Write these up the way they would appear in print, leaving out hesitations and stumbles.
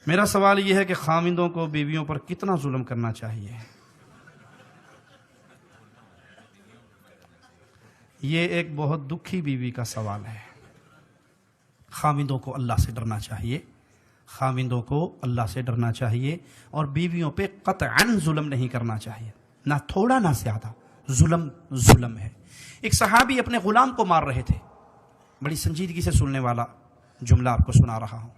میرا سوال یہ ہے کہ خاوندوں کو بیویوں پر کتنا ظلم کرنا چاہیے؟ یہ ایک بہت دکھی بیوی کا سوال ہے۔ خاوندوں کو اللہ سے ڈرنا چاہیے، خاوندوں کو اللہ سے ڈرنا چاہیے، اور بیویوں پہ قطعاً ظلم نہیں کرنا چاہیے، نہ تھوڑا نہ زیادہ۔ ظلم ہے۔ ایک صحابی اپنے غلام کو مار رہے تھے، بڑی سنجیدگی سے سننے والا جملہ آپ کو سنا رہا ہوں۔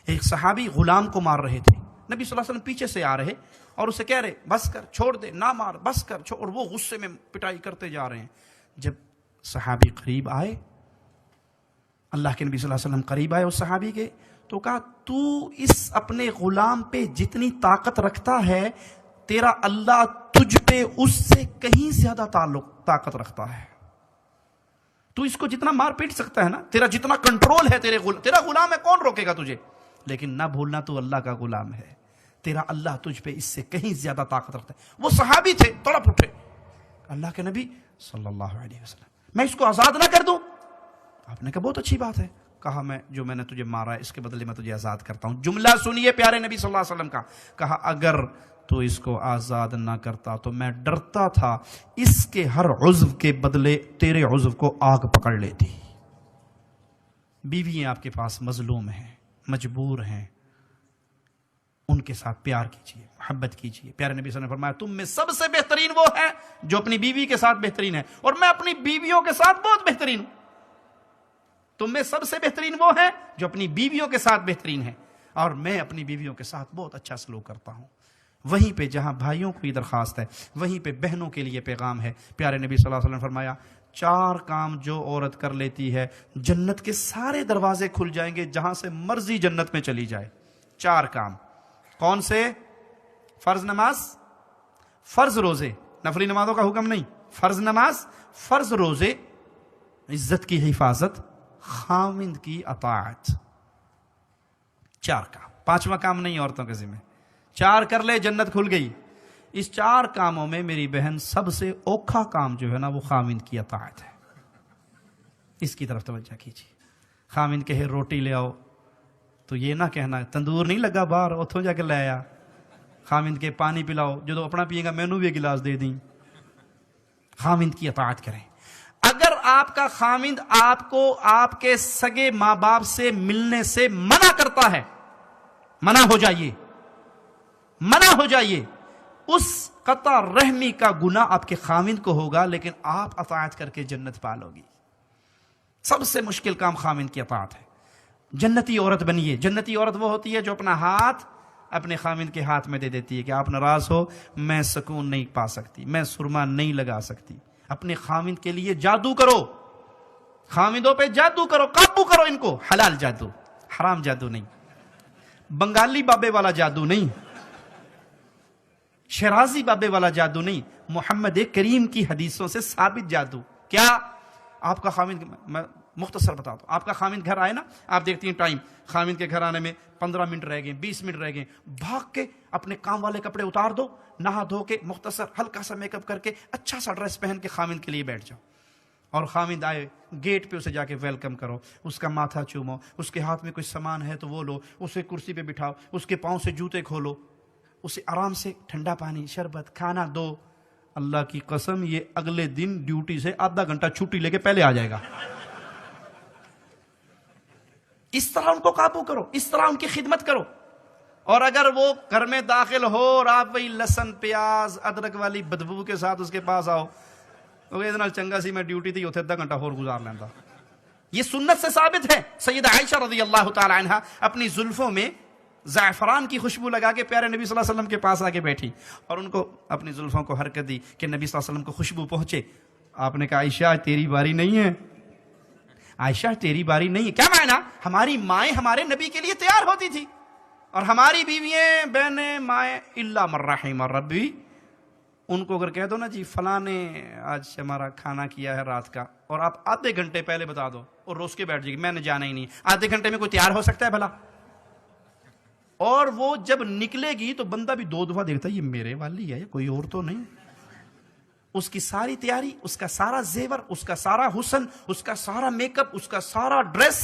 ایک صحابی غلام کو مار رہے تھے، نبی صلی اللہ علیہ وسلم پیچھے سے آ رہے اور اسے کہہ رہے بس کر، چھوڑ دے، نہ مار، بس کر، چھوڑ، اور وہ غصے میں پٹائی کرتے جا رہے ہیں۔ جب صحابی قریب آئے، اللہ کے نبی صلی اللہ علیہ وسلم قریب آئے اس صحابی کے، تو کہا تو اس اپنے غلام پہ جتنی طاقت رکھتا ہے، تیرا اللہ تجھ پہ اس سے کہیں زیادہ طاقت رکھتا ہے۔ تو اس کو جتنا مار پیٹ سکتا ہے نا، تیرا جتنا کنٹرول ہے، تیرا غلام ہے، کون روکے گا تجھے؟ لیکن نہ بھولنا تو اللہ کا غلام ہے، تیرا اللہ تجھ پہ اس سے کہیں زیادہ طاقت رکھتا ہے۔ وہ صحابی تھے، تڑپ اٹھے، اللہ کے نبی صلی اللہ علیہ وسلم میں اس کو آزاد نہ کر دوں؟ آپ نے کہا بہت اچھی بات ہے۔ کہا میں نے تجھے مارا ہے، اس کے بدلے میں تجھے آزاد کرتا ہوں۔ جملہ سنیے پیارے نبی صلی اللہ علیہ وسلم کا، کہا اگر تو اس کو آزاد نہ کرتا تو میں ڈرتا تھا اس کے ہر عضو کے بدلے تیرے عضو کو آگ پکڑ لیتی۔ بیویاں آپ کے پاس مظلوم ہیں، مجبور ہیں، ان کے ساتھ پیار کیجیے، محبت کیجیے۔ پیارے نبی صلی اللہ علیہ وسلم نے فرمایا تم میں سب سے بہترین وہ ہے جو اپنی بیوی کے ساتھ بہترین ہے، اور میں اپنی بیویوں کے ساتھ بہت بہترین ہوں۔ تم میں سب سے بہترین وہ ہے جو اپنی بیویوں کے ساتھ بہترین ہے، اور میں اپنی بیویوں کے ساتھ بہت اچھا سلوک کرتا ہوں۔ وہیں پہ جہاں بھائیوں کو یہ درخواست ہے، وہیں پہ بہنوں کے لیے پیغام ہے۔ پیارے نبی صلی اللہ علیہ وسلم نے فرمایا 4 کام جو عورت کر لیتی ہے، جنت کے سارے دروازے کھل جائیں گے، جہاں سے مرضی جنت میں چلی جائے۔ 4 کام کون سے؟ فرض نماز، فرض روزے، نفلی نمازوں کا حکم نہیں، فرض نماز، فرض روزے، عزت کی حفاظت، خاوند کی اطاعت۔ 4 کام، 5واں کام نہیں عورتوں کے ذمہ۔ 4 کر لے، جنت کھل گئی۔ اس 4 کاموں میں میری بہن سب سے اوکھا کام جو ہے نا، وہ خاوند کی اطاعت ہے۔ اس کی طرف توجہ کیجیے۔ خاوند کہے روٹی لے آؤ تو یہ نہ کہنا تندور نہیں لگا باہر، اتھوں جا کے لے آیا۔ خاوند کے پانی پلاؤ، جو اپنا پیے گا مینوں بھی گلاس دے دیں۔ خاوند کی اطاعت کریں۔ اگر آپ کا خاوند آپ کو آپ کے سگے ماں باپ سے ملنے سے منع کرتا ہے، منع ہو جائیے، منع ہو جائیے۔ اس قطع رحمی کا گناہ آپ کے خاوند کو ہوگا، لیکن آپ اطاعت کر کے جنت پالو گی۔ سب سے مشکل کام خاوند کی اطاعت ہے۔ جنتی عورت بنیے۔ جنتی عورت وہ ہوتی ہے جو اپنا ہاتھ اپنے خاوند کے ہاتھ میں دے دیتی ہے کہ آپ ناراض ہو، میں سکون نہیں پا سکتی، میں سرما نہیں لگا سکتی۔ اپنے خاوند کے لیے جادو کرو، خاوندوں پہ جادو کرو، قابو کرو ان کو۔ حلال جادو، حرام جادو نہیں، بنگالی بابے والا جادو نہیں، شرازی بابے والا جادو نہیں، محمد کریم کی حدیثوں سے ثابت جادو۔ کیا آپ کا خاوند، میں مختصر بتا دوں، آپ کا خاوند گھر آئے نا، آپ دیکھتی ہیں ٹائم، خاوند کے گھر آنے میں 15 منٹ رہ گئے، 20 منٹ رہ گئے، بھاگ کے اپنے کام والے کپڑے اتار دو، نہا دھو کے مختصر ہلکا سا میک اپ کر کے اچھا سا ڈریس پہن کے خاوند کے لیے بیٹھ جاؤ، اور خاوند آئے گیٹ پہ اسے جا کے ویلکم کرو، اس کا ماتھا چومو، اس کے ہاتھ میں کوئی سامان ہے تو وہ لو، اسے کرسی پہ بٹھاؤ، اس کے پاؤں سے جوتے کھولو، اسے آرام سے ٹھنڈا پانی، شربت، کھانا دو۔ اللہ کی قسم یہ اگلے دن ڈیوٹی سے آدھا گھنٹہ چھٹی لے کے پہلے آ جائے گا۔ اس طرح ان کو قابو کرو، اس طرح ان کی خدمت کرو۔ اور اگر وہ گھر میں داخل ہو اور آپ وہی لہسن پیاز ادرک والی بدبو کے ساتھ اس کے پاس آؤ، تو یہ چنگا سی میں ڈیوٹی تھی، اتنے 10 گھنٹہ اور گزار لینا۔ یہ سنت سے ثابت ہے۔ سیدہ عائشہ رضی اللہ تعالی عنہ اپنی زلفوں میں زعفران کی خوشبو لگا کے پیارے نبی صلی اللہ علیہ وسلم کے پاس آ کے بیٹھی اور ان کو اپنی زلفوں کو حرکت دی کہ نبی صلی اللہ علیہ وسلم کو خوشبو پہنچے۔ آپ نے کہا عائشہ تیری باری نہیں ہے، عائشہ تیری باری نہیں ہے۔ کیا معنی؟ ہماری مائیں ہمارے نبی کے لیے تیار ہوتی تھی، اور ہماری بیوییں، بہنیں، مائیں الا من رحم ربی، ان کو اگر کہہ دو نا جی فلاں نے آج ہمارا کھانا کیا ہے رات کا، اور آپ آدھے گھنٹے پہلے بتا دو اور روز کے بیٹھ جائے گی، میں نے جانا ہی نہیں۔ آدھے گھنٹے میں کوئی تیار ہو سکتا ہے بھلا؟ اور وہ جب نکلے گی تو بندہ بھی 2 دفعہ دیکھتا ہے یہ میرے والی ہے، کوئی اور تو نہیں۔ اس کی ساری تیاری، اس کا سارا زیور، اس کا سارا حسن، اس کا سارا میک اپ، اس کا سارا ڈریس،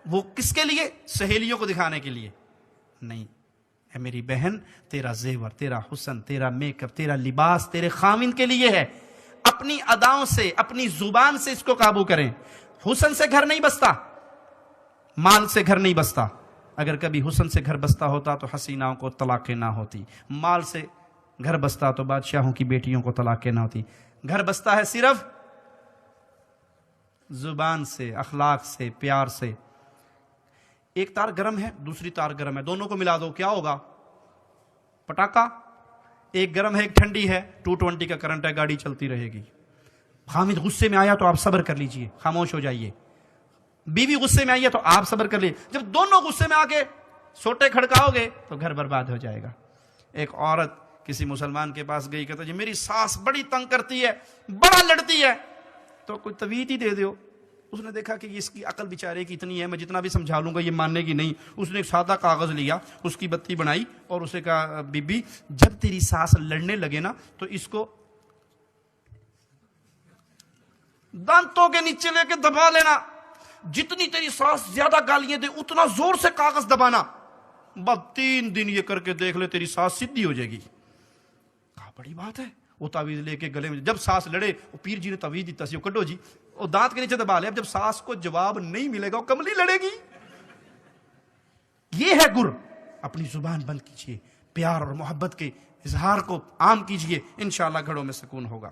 وہ کس کے لیے؟ سہیلیوں کو دکھانے کے لیے نہیں، اے میری بہن تیرا زیور، تیرا حسن، تیرا میک اپ، تیرا لباس تیرے خاوند کے لیے ہے. اپنی اداؤں سے، اپنی زبان سے اس کو قابو کریں. حسن سے گھر نہیں بستا، مال سے گھر نہیں بستا. اگر کبھی حسن سے گھر بستا ہوتا تو حسیناؤں کو طلاقیں نہ ہوتی. مال سے گھر بستا تو بادشاہوں کی بیٹیوں کو طلاقیں نہ ہوتی. گھر بستا ہے صرف زبان سے، اخلاق سے، پیار سے. ایک تار گرم ہے، دوسری تار گرم ہے، دونوں کو ملا دو کیا ہوگا؟ پٹاخہ. ایک گرم ہے ایک ٹھنڈی ہے، 220 کا کرنٹ ہے، گاڑی چلتی رہے گی. خامد غصے میں آیا تو آپ صبر کر لیجئے، خاموش ہو جائیے. بیوی غصے میں آئی ہے تو آپ صبر کر لیجئے. جب دونوں غصے میں آ کے سوٹے کھڑکاؤ گے تو گھر برباد ہو جائے گا. ایک عورت کسی مسلمان کے پاس گئی، کہتا جی میری ساس بڑی تنگ کرتی ہے، بڑا لڑتی ہے، تو کوئی تویت ہی دے دیو. اس نے دیکھا کہ اس کی عقل بیچارے کی اتنی ہے، میں جتنا بھی سمجھا لوں گا یہ ماننے کی نہیں. اس نے ایک سادہ کاغذ لیا، اس کی بتی بنائی اور اسے کہا بی بی جب تیری ساس لڑنے لگے نا تو اس کو دانتوں کے نیچے لے کے دبا لینا، جتنی تیری ساس زیادہ گالیاں دے اتنا زور سے کاغذ دبانا. بس 3 دن یہ کر کے دیکھ لے تیری ساس سیدھی ہو جائے گی. کہا بڑی بات ہے. وہ تعویذ لے کے گلے میں، جب ساس لڑے وہ پیر جی نے تعویذ دیتا سی، کڈو جی وہ دانت کے نیچے دبا لے. اب جب ساس کو جواب نہیں ملے گا وہ کملی لڑے گی. یہ ہے گر. اپنی زبان بند کیجئے، پیار اور محبت کے اظہار کو عام کیجئے، انشاءاللہ گھروں میں سکون ہوگا.